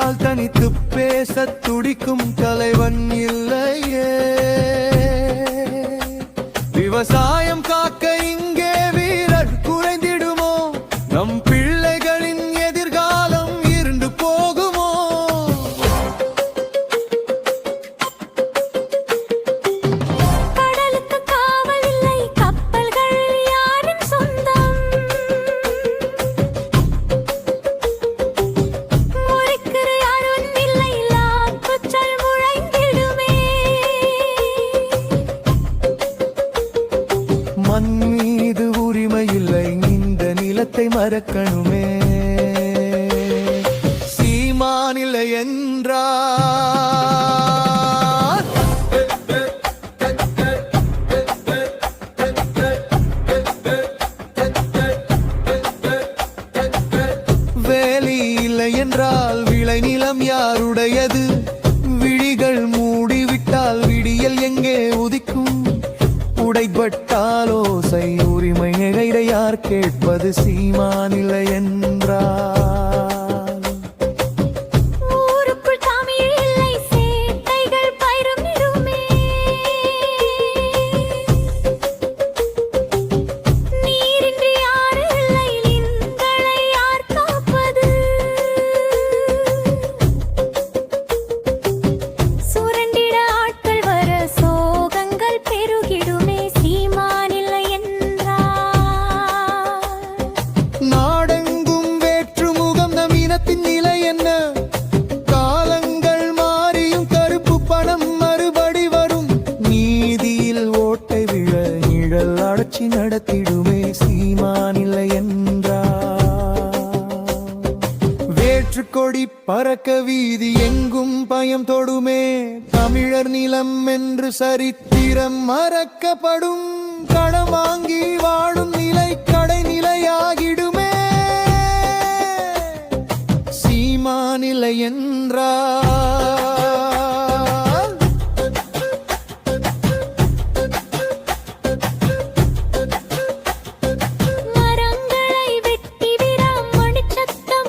முன்னால் தனித்து பேச துடிக்கும் தலைவன் இல்லையே. விவசாயம் காக்க இங்கே வீரர் குறைந்திடுமோ? நம் பிள்ளைகளின் எதிர்காலம் இருண்டு போகுமோ? கடலுக்கு காவல் இல்லை, கப்பல்கள் யாரின் சொந்தம்? முறைக்கிற யாரும் இல்லை, லாக்குச்சல் முழங்கிடுமே. மண் மீது உரிமை இல்லை, இந்த நிலத்தை மறக்கணுமே. சீமானில்லை என்றார் வேலி இல்லை என்றால் விளை நிலம் யாருடையது? விழிகள் மூடிவிட்டால் விடியல் எங்கே உதிக்கும்? உடைபட்டால் ஓசை உரிமை நிகழ யார் கேட்பது? சீமானில்லை என்றால் ஊருக்குள் தமிழ் இல்லை, சேட்டைகள் பயிரமிடுமே. நீரின்றி யாரு இல்லை, நின்களை யார் காப்பது? சுரண்டிட ஆட்கள் வர சோகங்கள் பெருகிடுமே. சீமானில்லை என்றால் நாடெங்கும் வேற்று முகம் நம் இனத்தின் நிலை என்ன? காலங்கள் மாறியும் கருப்பு பணம் மறுபடி வரும். நீதியில் ஓட்டை விழ நிழல் அடச்சி நடத்திடுமே. சீமானில்லை என்றால் வேற்று கொடி பறக்க வீதி எங்கும் பயம் தொடுமே. தமிழர் நிலம் என்று சரித்திரம் மறக்கப்படும். கடன் வாங்கி வாழும் நிலை கடைநிலையாகிடுமே. சீமானில்லை என்றால்